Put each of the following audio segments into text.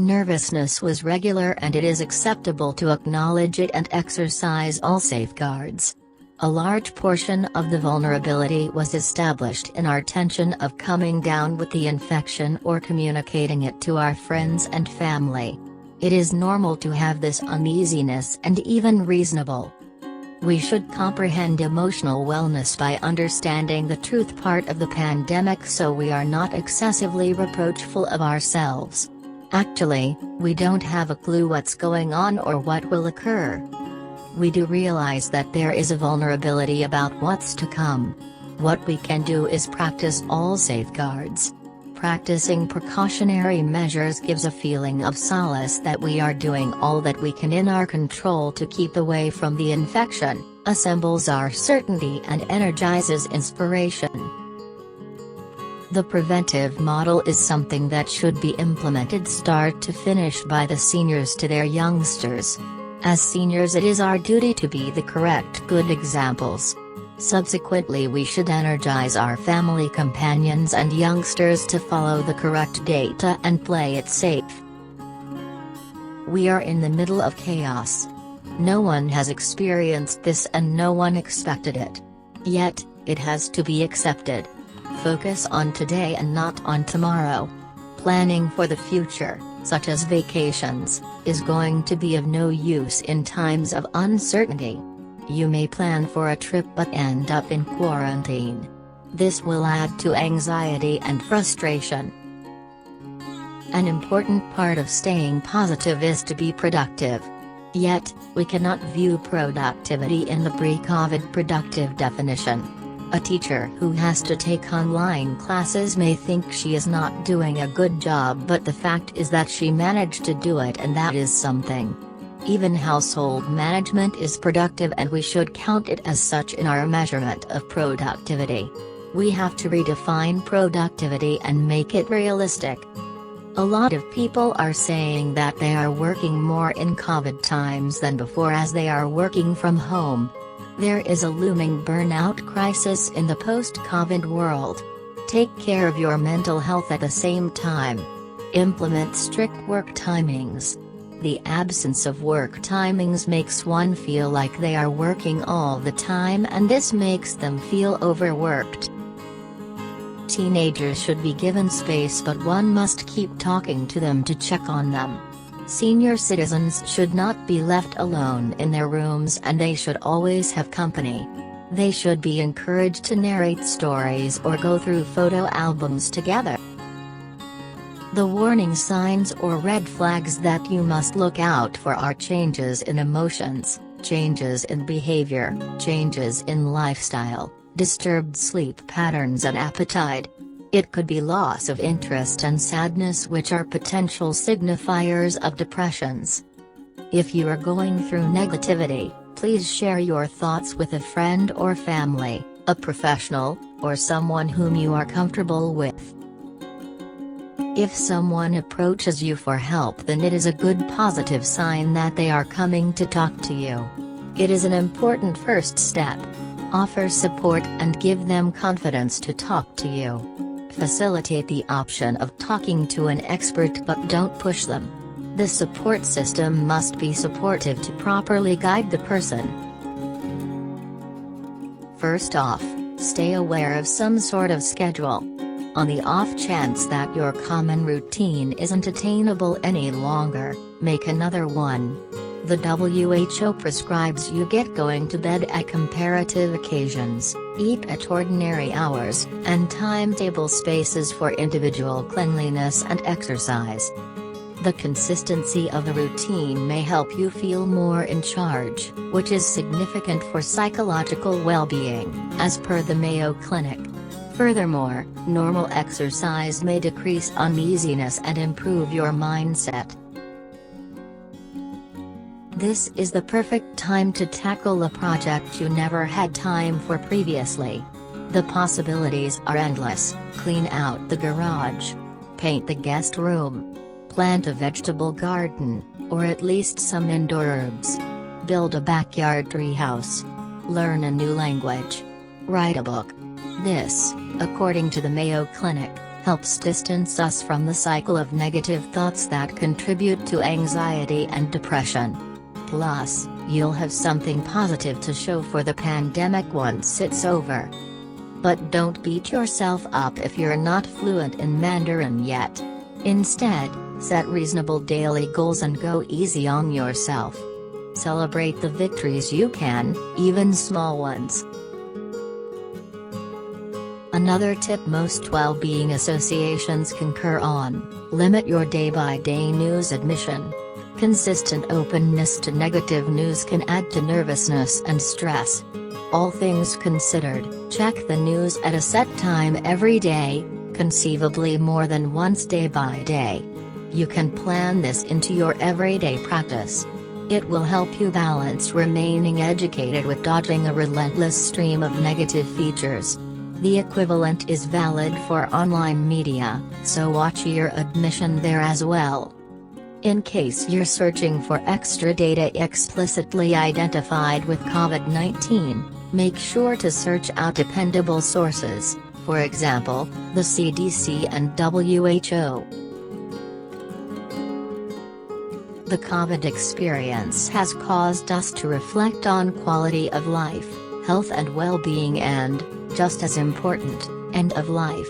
Nervousness was regular, and it is acceptable to acknowledge it and exercise all safeguards. A large portion of the vulnerability was established in our tension of coming down with the infection or communicating it to our friends and family. It is normal to have this uneasiness and even reasonable. We should comprehend emotional wellness by understanding the truth part of the pandemic so we are not excessively reproachful of ourselves. Actually, we don't have a clue what's going on or what will occur. We do realize that there is a vulnerability about what's to come. What we can do is practice all safeguards. Practicing precautionary measures gives a feeling of solace that we are doing all that we can in our control to keep away from the infection, assembles our certainty and energizes inspiration. The preventive model is something that should be implemented start to finish by the seniors to their youngsters. As seniors, it is our duty to be the correct good examples. Subsequently, we should energize our family companions and youngsters to follow the correct data and play it safe. We are in the middle of chaos. No one has experienced this and no one expected it. Yet, it has to be accepted. Focus on today and not on tomorrow. Planning for the future, such as vacations, is going to be of no use in times of uncertainty. You may plan for a trip but end up in quarantine. This will add to anxiety and frustration. An important part of staying positive is to be productive. Yet, we cannot view productivity in the pre-COVID productive definition. A teacher who has to take online classes may think she is not doing a good job, but the fact is that she managed to do it, and that is something. Even household management is productive, and we should count it as such in our measurement of productivity. We have to redefine productivity and make it realistic. A lot of people are saying that they are working more in COVID times than before as they are working from home. There is a looming burnout crisis in the post-COVID world. Take care of your mental health at the same time. Implement strict work timings. The absence of work timings makes one feel like they are working all the time, and this makes them feel overworked. Teenagers should be given space, but one must keep talking to them to check on them. Senior citizens should not be left alone in their rooms, and they should always have company. They should be encouraged to narrate stories or go through photo albums together. The warning signs or red flags that you must look out for are changes in emotions, changes in behavior, changes in lifestyle, disturbed sleep patterns and appetite. It could be loss of interest and sadness, which are potential signifiers of depressions. If you are going through negativity, please share your thoughts with a friend or family, a professional, or someone whom you are comfortable with. If someone approaches you for help, then it is a good positive sign that they are coming to talk to you. It is an important first step. Offer support and give them confidence to talk to you. Facilitate the option of talking to an expert, but don't push them. The support system must be supportive to properly guide the person. First off, stay aware of some sort of schedule. On the off chance that your common routine isn't attainable any longer, make another one. The WHO prescribes you get going to bed at comparative occasions, eat at ordinary hours, and timetable spaces for individual cleanliness and exercise. The consistency of the routine may help you feel more in charge, which is significant for psychological well-being, as per the Mayo Clinic. Furthermore, normal exercise may decrease uneasiness and improve your mindset. This is the perfect time to tackle a project you never had time for previously. The possibilities are endless. Clean out the garage. Paint the guest room. Plant a vegetable garden, or at least some indoor herbs. Build a backyard treehouse. Learn a new language. Write a book. This, according to the Mayo Clinic, helps distance us from the cycle of negative thoughts that contribute to anxiety and depression. Plus, you'll have something positive to show for the pandemic once it's over. But don't beat yourself up if you're not fluent in Mandarin yet. Instead, set reasonable daily goals and go easy on yourself. Celebrate the victories you can, even small ones. Another tip most well-being associations concur on: limit your day-by-day news admission. Consistent openness to negative news can add to nervousness and stress. All things considered, check the news at a set time every day, conceivably more than once day by day. You can plan this into your everyday practice. It will help you balance remaining educated with dodging a relentless stream of negative features. The equivalent is valid for online media, so watch your admission there as well. In case you're searching for extra data explicitly identified with COVID-19, make sure to search out dependable sources, for example, the CDC and WHO. The COVID experience has caused us to reflect on quality of life, health and well-being and, just as important, end of life.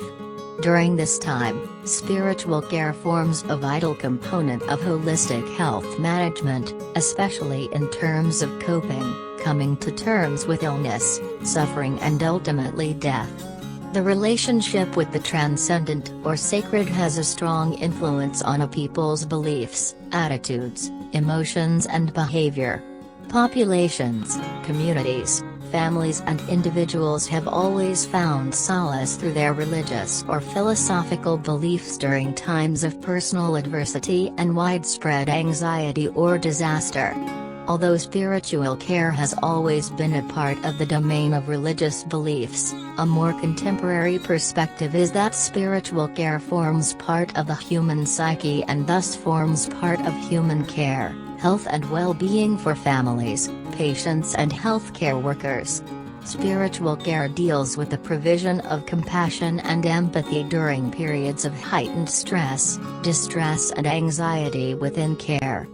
During this time, spiritual care forms a vital component of holistic health management, especially in terms of coping, coming to terms with illness, suffering and ultimately death. The relationship with the transcendent or sacred has a strong influence on a people's beliefs, attitudes, emotions and behavior. Populations, communities, families and individuals have always found solace through their religious or philosophical beliefs during times of personal adversity and widespread anxiety or disaster. Although spiritual care has always been a part of the domain of religious beliefs, a more contemporary perspective is that spiritual care forms part of the human psyche and thus forms part of human care, health and well-being for families, patients and healthcare workers. Spiritual care deals with the provision of compassion and empathy during periods of heightened stress, distress and anxiety within care.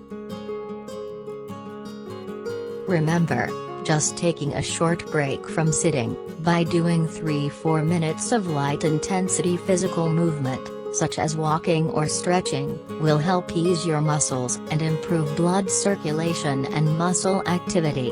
Remember, just taking a short break from sitting, by doing 3-4 minutes of light-intensity physical movement, such as walking or stretching, will help ease your muscles and improve blood circulation and muscle activity.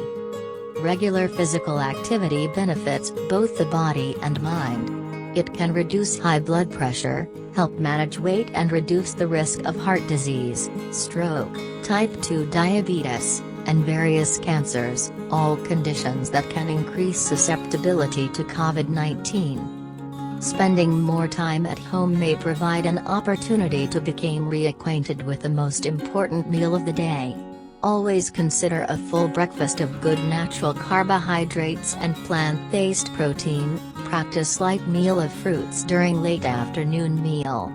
Regular physical activity benefits both the body and mind. It can reduce high blood pressure, help manage weight and reduce the risk of heart disease, stroke, type 2 diabetes, and various cancers, all conditions that can increase susceptibility to COVID-19. Spending more time at home may provide an opportunity to become reacquainted with the most important meal of the day. Always consider a full breakfast of good natural carbohydrates and plant-based protein. Practice light meal of fruits during late afternoon meal.